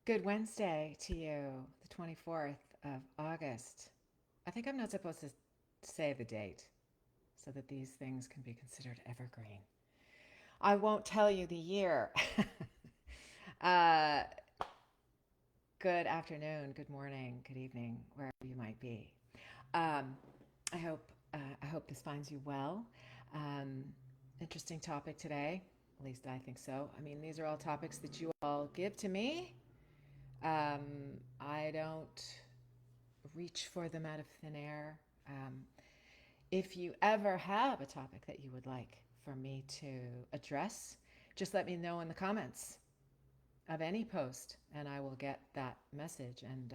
Good Wednesday to you, the 24th of August. I think I'm not supposed to say the date so that these things can be considered evergreen. I won't tell you the year. uh, Good afternoon, good morning, good evening, wherever you might be. Um, I hope I hope this finds you well. Um, Interesting topic today. At least I think so. I mean, these are all topics that you all give to me. I don't reach for them out of thin air. Um, if you ever have a topic that you would like for me to address, just let me know in the comments of any post, and I will get that message, and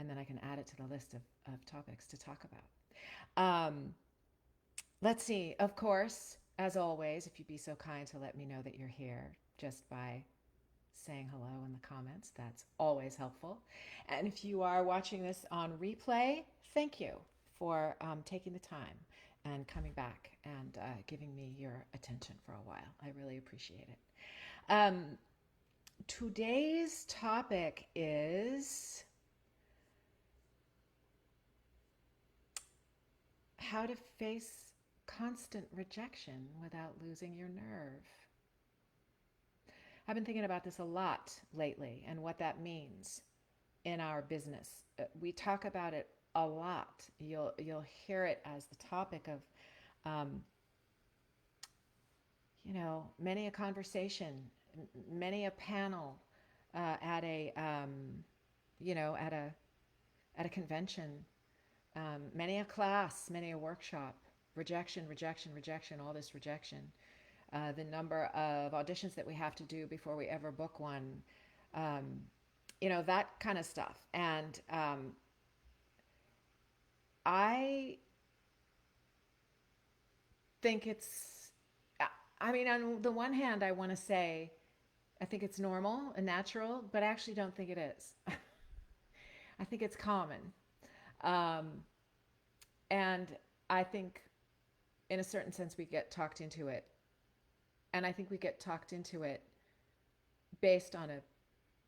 then I can add it to the list of topics to talk about. Let's see. Of course, as always, if you'd be so kind to let me know that you're here just by saying hello in the comments. That's always helpful. And if you are watching this on replay, thank you for taking the time and coming back and giving me your attention for a while. I really appreciate it. Today's topic is how to face constant rejection without losing your nerve. I've been thinking about this a lot lately and what that means in our business. We talk about it a lot. You'll hear it as the topic of, um, many a conversation, many a panel at a, you know, at a convention, many a class, many a workshop. Rejection, rejection, rejection. All this rejection. The number of auditions that we have to do before we ever book one. Um, that kind of stuff. And I think I mean, on the one hand, I want to say I think it's normal and natural, but I actually don't think it is. I think it's common. Um, and I think, in a certain sense, we get talked into it. And I think we get talked into it based on a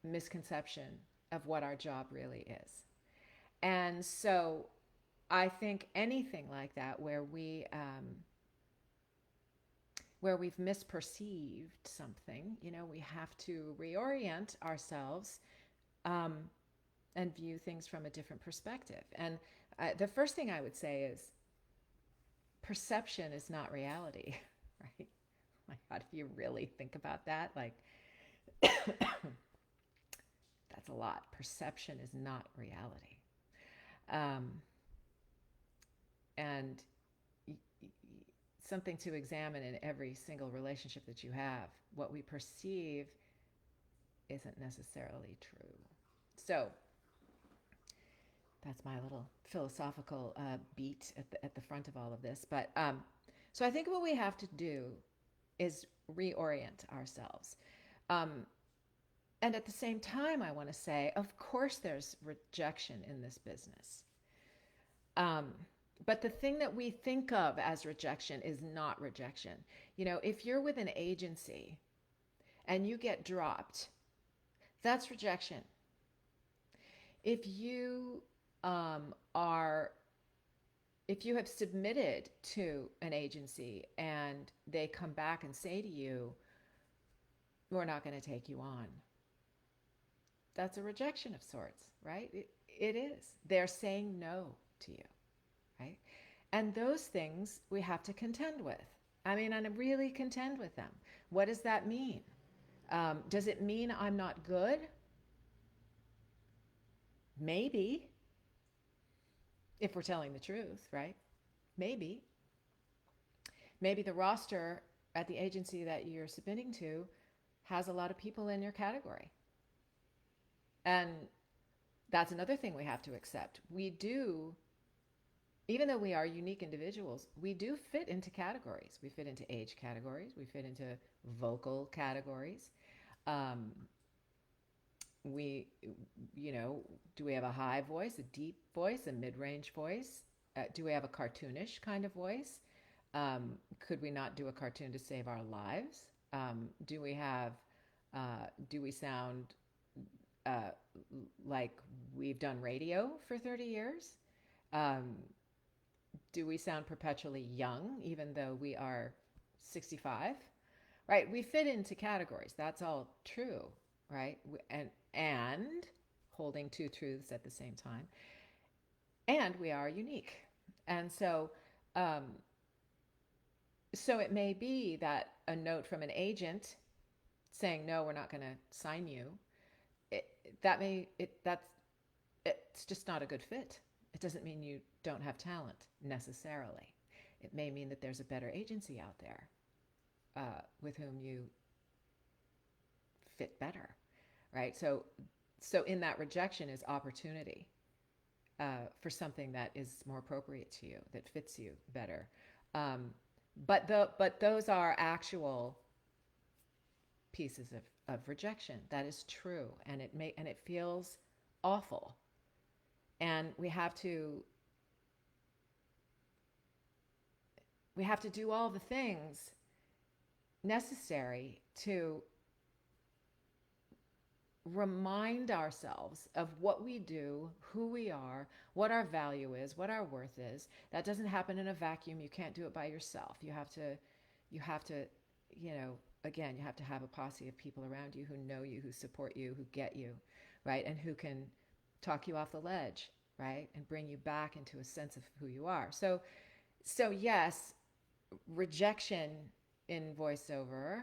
misconception of what our job really is. And so I think anything like that where we've misperceived something, we have to reorient ourselves, um, and view things from a different perspective. And the first thing I would say is perception is not reality, right? My God, if you really think about that, like, that's a lot. Perception is not reality. Um, and something to examine in every single relationship that you have. What we perceive isn't necessarily true. So that's my little philosophical beat at the front of all of this. But so I think what we have to do is reorient ourselves. Um, and at the same time, I want to say, of course, there's rejection in this business. Um, but the thing that we think of as rejection is not rejection. If you're with an agency and you get dropped, that's rejection. If you are if you have submitted to an agency and they come back and say to you, we're not going to take you on, that's a rejection of sorts, right? It is. They're saying no to you, right? And those things we have to contend with. I mean, and really contend with them. What does that mean? Does it mean I'm not good? Maybe, if we're telling the truth, right? Maybe. Maybe the roster at the agency that you're submitting to has a lot of people in your category. And that's another thing we have to accept. We do, even though we are unique individuals, we do fit into categories. We fit into age categories, we fit into vocal categories. Um, we, do we have a high voice, a deep voice, a mid range voice? Do we have a cartoonish kind of voice? Could we not do a cartoon to save our lives? Do we sound uh, like we've done radio for 30 years? Um, do we sound perpetually young even though we are 65? Right? We fit into categories. That's all true, right? And holding two truths at the same time. And we are unique. And um, so it may be that a note from an agent saying no, we're not going to sign you. It, that's it's just not a good fit. It doesn't mean you don't have talent necessarily. It may mean that there's a better agency out there with whom you fit better, right? So in that rejection is opportunity for something that is more appropriate to you, that fits you better. Um, but those are actual pieces of rejection. That is true, and it feels awful, and we have to do all the things necessary to remind ourselves of what we do, who we are, what our value is, what our worth is. That doesn't happen in a vacuum. You can't do it by yourself. You have to, again, you have to have a posse of people around you who know you, who support you, who get you, right? And who can talk you off the ledge, right? And bring you back into a sense of who you are. So yes, rejection in voiceover,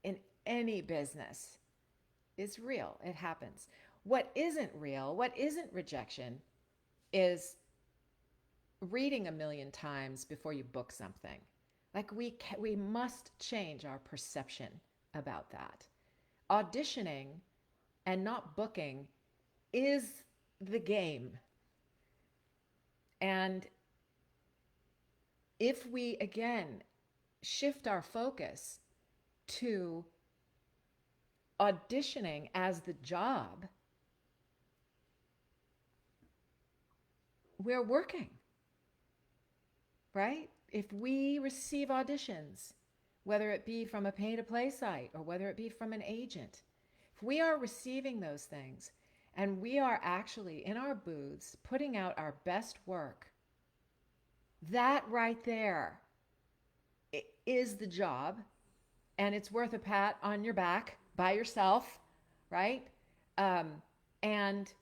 in any business, is real. It happens. What isn't real, what isn't rejection, is reading a million times before you book something. Like we must change our perception about that. Auditioning and not booking is the game. And if we again shift our focus to auditioning as the job, we're working, right? If we receive auditions, whether it be from a pay to play site or whether it be from an agent, if we are receiving those things and we are actually in our booths putting out our best work, that right there is the job, and it's worth a pat on your back by yourself, right? And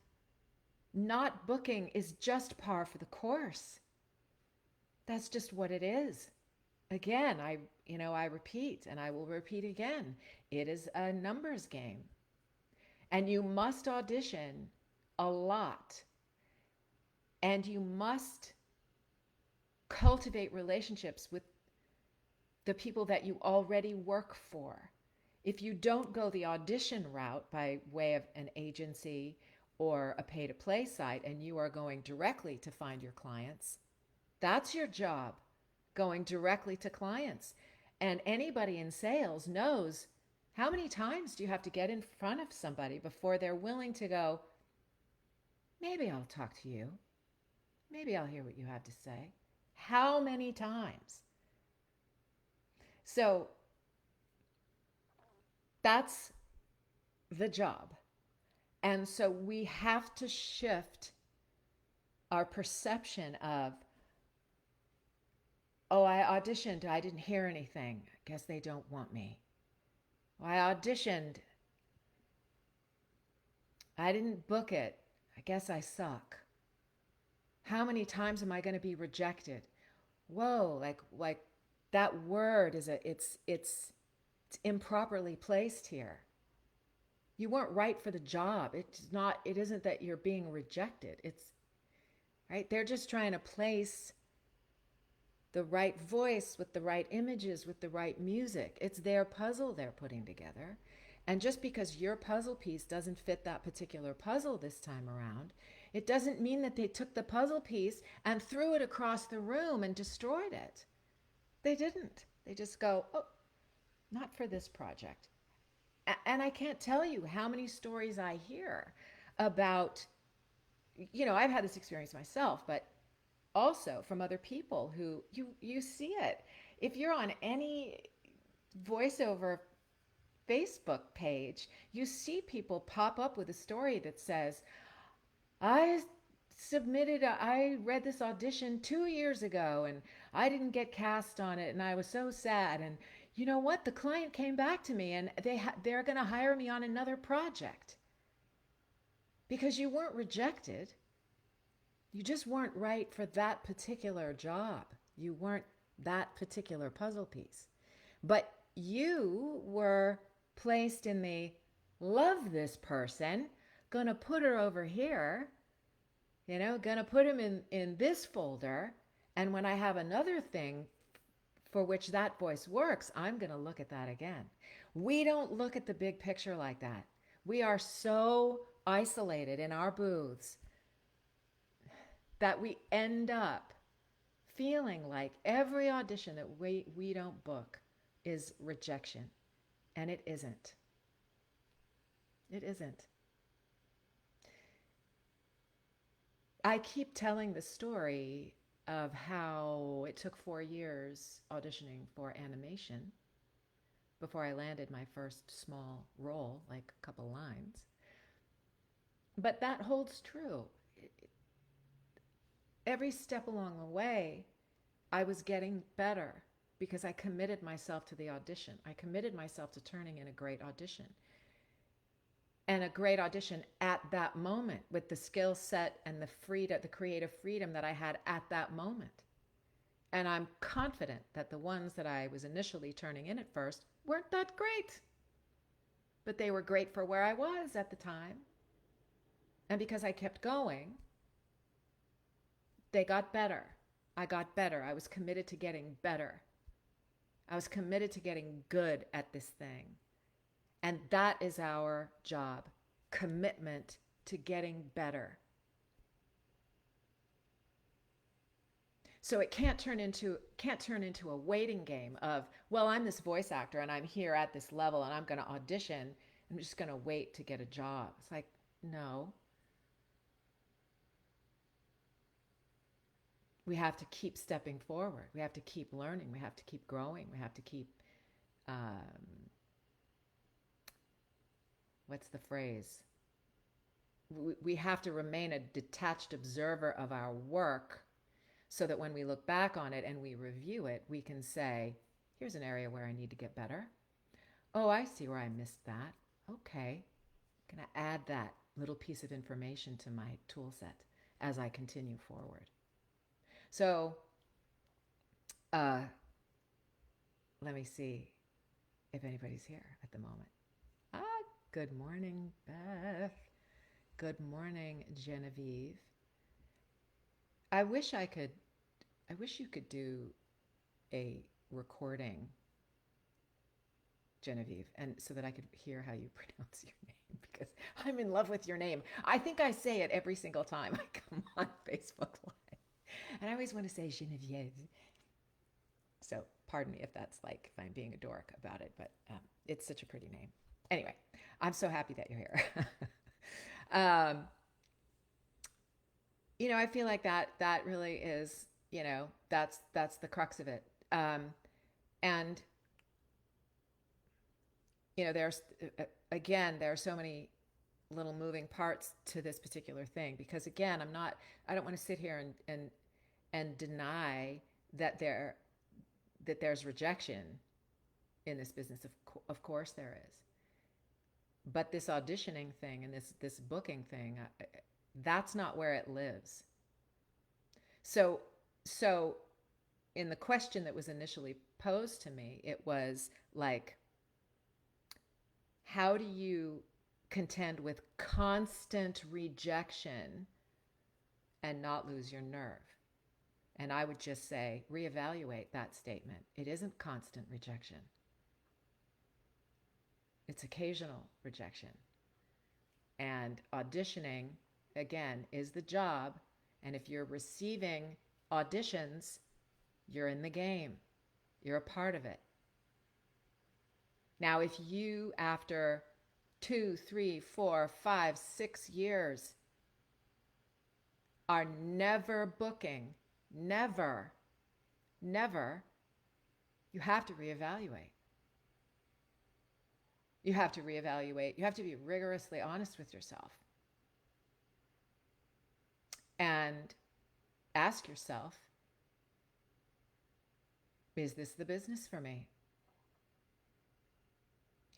not booking is just par for the course. That's just what it is. Again, I repeat, and I will repeat again. It is a numbers game, and you must audition a lot, and you must cultivate relationships with the people that you already work for. If you don't go the audition route by way of an agency or a pay to play site and you are going directly to find your clients, that's your job, going directly to clients. And anybody in sales knows how many times do you have to get in front of somebody before they're willing to go, maybe I'll talk to you. Maybe I'll hear what you have to say. How many times? So that's the job. And so we have to shift our perception of, oh, I auditioned, I didn't hear anything. I guess they don't want me. Oh, I auditioned, I didn't book it. I guess I suck. How many times am I going to be rejected? Whoa, like that word it's improperly placed here. You weren't right for the job. It isn't that you're being rejected. It's right. They're just trying to place the right voice with the right images, with the right music. It's their puzzle they're putting together. And just because your puzzle piece doesn't fit that particular puzzle this time around, it doesn't mean that they took the puzzle piece and threw it across the room and destroyed it. They didn't. They just go, oh, not for this project. And I can't tell you how many stories I hear about, I've had this experience myself, but also from other people who you see it. If you're on any voiceover Facebook page, you see people pop up with a story that says, I I read this audition 2 years ago and I didn't get cast on it and I was so sad. And you know what? The client came back to me and they're going to hire me on another project because you weren't rejected. You just weren't right for that particular job. You weren't that particular puzzle piece. But you were placed in the love this person, gonna put her over here, gonna put him in this folder. And when I have another thing for which that voice works, I'm gonna look at that again. We don't look at the big picture like that. We are so isolated in our booths that we end up feeling like every audition that we don't book is rejection. And it isn't. It isn't. I keep telling the story of how it took 4 years auditioning for animation before I landed my first small role, like a couple lines. But that holds true. Every step along the way, I was getting better because I committed myself to the audition. I committed myself to turning in a great audition. And a great audition at that moment with the skill set and the creative freedom that I had at that moment. And I'm confident that the ones that I was initially turning in at first weren't that great. But they were great for where I was at the time. And because I kept going, they got better. I got better. I was committed to getting better. I was committed to getting good at this thing. And that is our job, commitment to getting better. So it can't turn into a waiting game of, well, I'm this voice actor and I'm here at this level and I'm going to audition. I'm just going to wait to get a job. It's like, no. We have to keep stepping forward. We have to keep learning. We have to keep growing. We have to keep, what's the phrase? We have to remain a detached observer of our work so that when we look back on it and we review it, we can say, here's an area where I need to get better. Oh, I see where I missed that. Okay. I'm going to add that little piece of information to my tool set as I continue forward. So let me see if anybody's here at the moment. Good morning, Beth. Good morning, Genevieve. I wish you could do a recording, Genevieve, and so that I could hear how you pronounce your name, because I'm in love with your name. I think I say it every single time I come on Facebook Live. And I always want to say Genevieve. So pardon me if that's like, if I'm being a dork about it, but it's such a pretty name. Anyway, I'm so happy that you're here. I feel like that really is, that's the crux of it. And, there's, again, there are so many little moving parts to this particular thing, because again, I don't want to sit here and deny that there's rejection in this business. Of course there is. But this auditioning thing and this booking thing, that's not where it lives. So in the question that was initially posed to me, it was like, how do you contend with constant rejection and not lose your nerve? And I would just say, reevaluate that statement. It isn't constant rejection. It's occasional rejection. And auditioning, again, is the job. And if you're receiving auditions, you're in the game. You're a part of it. Now, if you, after 2, 3, 4, 5, 6 years, are never booking, never, you have to reevaluate. You have to reevaluate. You have to be rigorously honest with yourself and ask yourself, is this the business for me?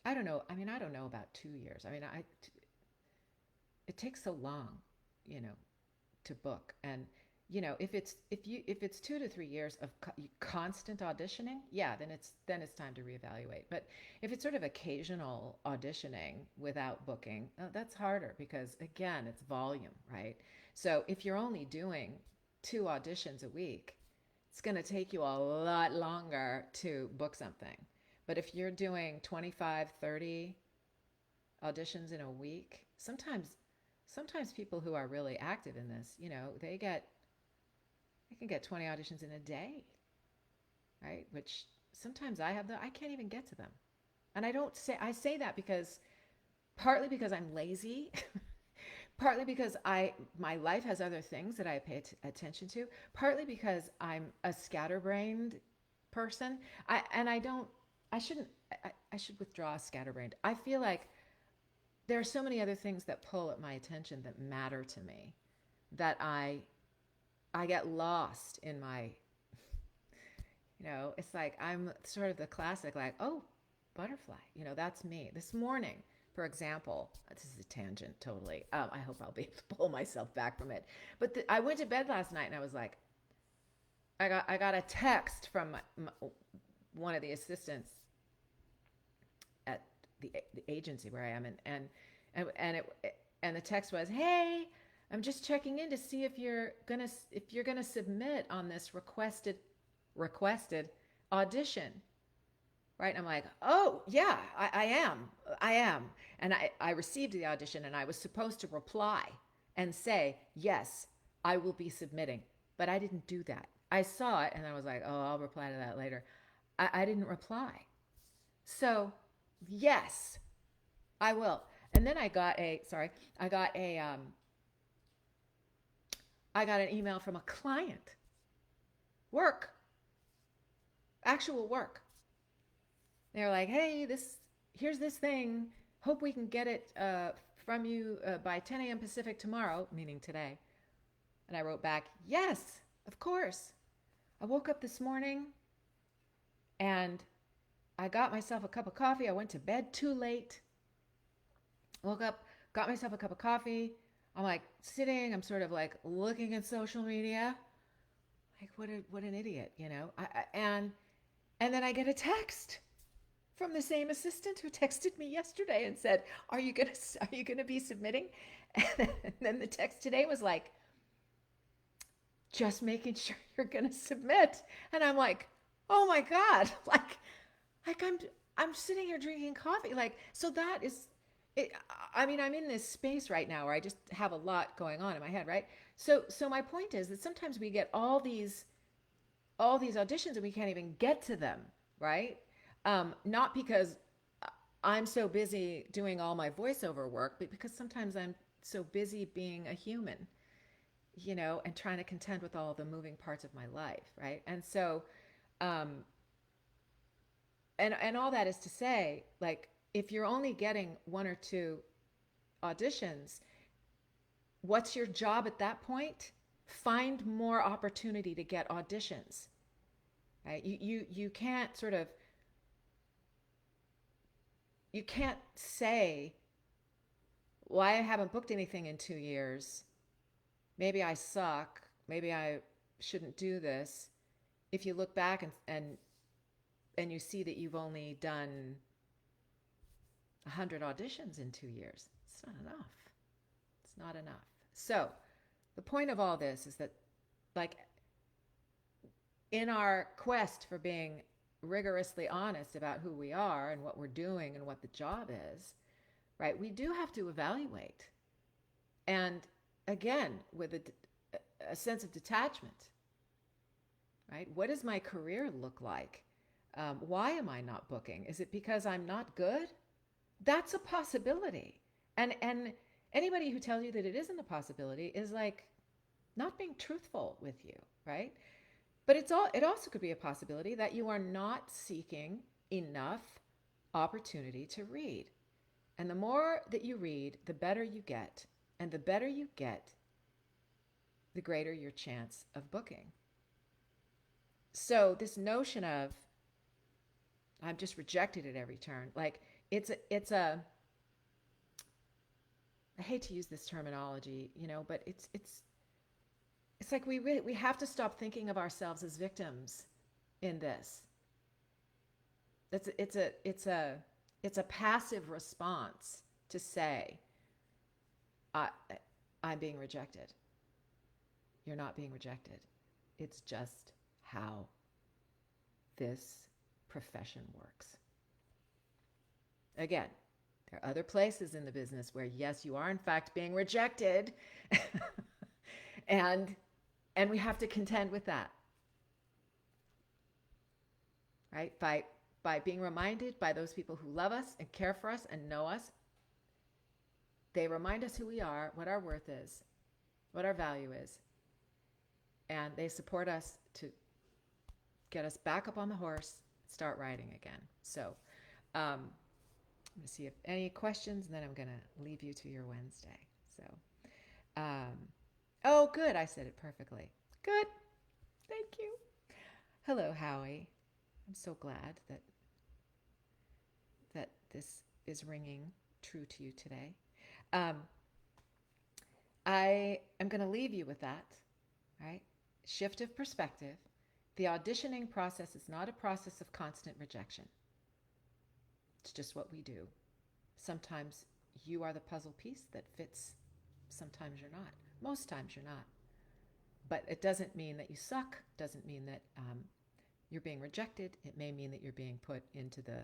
I don't know. I mean, I don't know about 2 years. I mean, it takes so long, you know, to book. And if it's 2 to 3 years of constant auditioning, yeah, then it's time to reevaluate. But if it's sort of occasional auditioning without booking, that's harder because again, it's volume, right? So if you're only doing 2 auditions a week, it's going to take you a lot longer to book something. But if you're doing 25, 30 auditions in a week, sometimes people who are really active in this, they can get 20 auditions in a day, right? Which sometimes I can't even get to them. And I say that because partly because I'm lazy, partly because my life has other things that I pay attention to, partly because I'm a scatterbrained person. I shouldn't I should withdraw scatterbrained. I feel like there are so many other things that pull at my attention that matter to me that I get lost in my, it's like I'm sort of the classic, like, oh, butterfly, that's me. This morning, for example, this is a tangent totally. I hope I'll be able to pull myself back from it. But I went to bed last night and I was like, I got a text from one of the assistants at the agency where I am, and the text was, "Hey, I'm just checking in to see if you're gonna submit on this requested audition." Right? And I'm like, "Oh yeah, I am," and I received the audition, and I was supposed to reply and say, "Yes, I will be submitting," but I didn't do that. I saw it and I was like, "Oh, I'll reply to that later." I didn't reply. So yes, I will. And then I got an email from a client, work, actual work. They're like, "Hey, here's this thing. Hope we can get it from you by 10 a.m. Pacific tomorrow," meaning today. And I wrote back, "Yes, of course." I woke up this morning and I got myself a cup of coffee. I went to bed too late. Woke up, got myself a cup of coffee. I'm like sitting, I'm sort of like looking at social media. Like what an idiot, and then I get a text from the same assistant who texted me yesterday and said, "Are you gonna be submitting?" And then the text today was like, "Just making sure you're gonna submit." And I'm like, "Oh my god!" like I'm sitting here drinking coffee. Like, so that is it. I mean, I'm in this space right now where I just have a lot going on in my head, right? So my point is that sometimes we get all these auditions and we can't even get to them, right? Not because I'm so busy doing all my voiceover work, but because sometimes I'm so busy being a human, and trying to contend with all the moving parts of my life, right? And so, um, and all that is to say, like, if you're only getting 1 or 2 auditions, what's your job at that point? Find more opportunity to get auditions, right? You can't sort of you can't say, "Well, I haven't booked anything in 2 years. Maybe I suck. Maybe I shouldn't do this." If you look back and you see that you've only done 100 auditions in 2 years, it's not enough. It's not enough. So the point of all this is that, like, in our quest for being rigorously honest about who we are and what we're doing and what the job is, right, we do have to evaluate. And again, with a sense of detachment, right? What does my career look like? Why am I not booking? Is it because I'm not good? That's a possibility. And anybody who tells you that it isn't a possibility is like not being truthful with you, right? But it also could be a possibility that you are not seeking enough opportunity to read. And the more that you read, the better you get. And the better you get, the greater your chance of booking. So this notion of I'm just rejected at every turn, like it's a I hate to use this terminology, but it's like we have to stop thinking of ourselves as victims in this. It's a passive response to say I I'm being rejected. You're not being rejected. It's just how this profession works. Again, there are other places in the business where yes, you are in fact being rejected. and and we have to contend with that, right? By being reminded by those people who love us and care for us and know us. They remind us who we are, what our worth is, what our value is, and they support us to get us back up on the horse, start riding again. So I'm going to see if any questions, and then I'm going to leave you to your Wednesday. So, oh, good. I said it perfectly. Good. Thank you. Hello, Howie. I'm so glad that this is ringing true to you today. Um, I am going to leave you with that, right? Shift of perspective. The auditioning process is not a process of constant rejection. It's just what we do. Sometimes you are the puzzle piece that fits. Sometimes you're not. Most times you're not. But it doesn't mean that you suck. Doesn't mean that you're being rejected. It may mean that you're being put into the,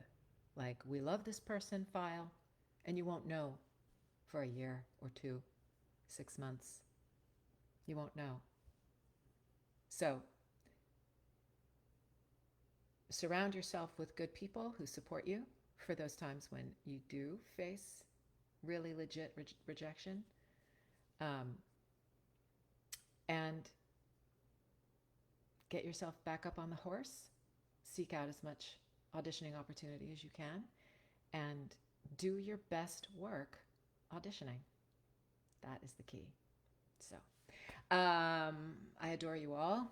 like, we love this person file, and you won't know for a year or 2, 6 months. You won't know. So surround yourself with good people who support you for those times when you do face really legit rejection. And get yourself back up on the horse. Seek out as much auditioning opportunity as you can. And do your best work auditioning. That is the key. So I adore you all.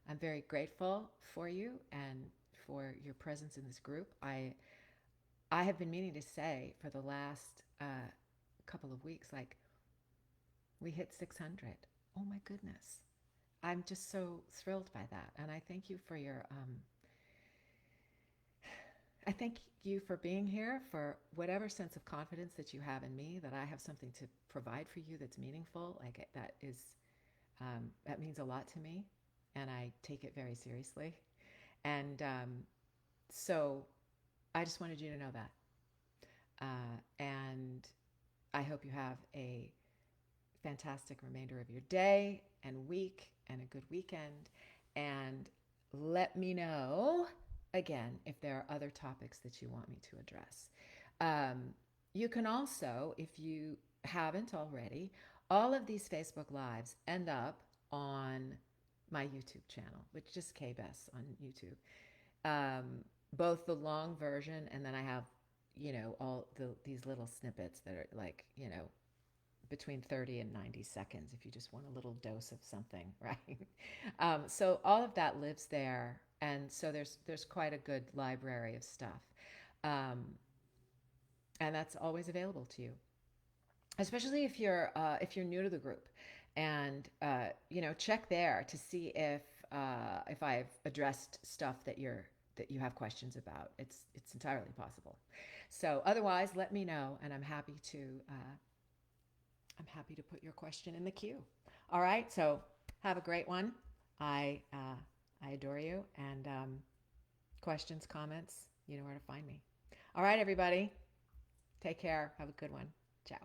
I'm very grateful for you and for your presence in this group. I have been meaning to say for the last couple of weeks, like, we hit 600. Oh my goodness. I'm just so thrilled by that. And I thank you for your, I thank you for being here, for whatever sense of confidence that you have in me, that I have something to provide for you that's meaningful. Like, that means a lot to me, and I take it very seriously. And so I just wanted you to know that. And I hope you have a fantastic remainder of your day and week and a good weekend. And let me know, again, if there are other topics that you want me to address. You can also, if you haven't already, all of these Facebook Lives end up on my YouTube channel, which is KBS on YouTube. Both the long version, and then I have, all these little snippets that are like, between 30 and 90 seconds if you just want a little dose of something, right? So all of that lives there. And so there's quite a good library of stuff. And that's always available to you, especially if you're new to the group. And check there to see if I've addressed stuff that you have questions about. It's entirely possible. So otherwise, let me know, and I'm happy to put your question in the queue. All right, so have a great one. I adore you, and questions, comments, you know where to find me. All right, everybody, take care. Have a good one. Ciao.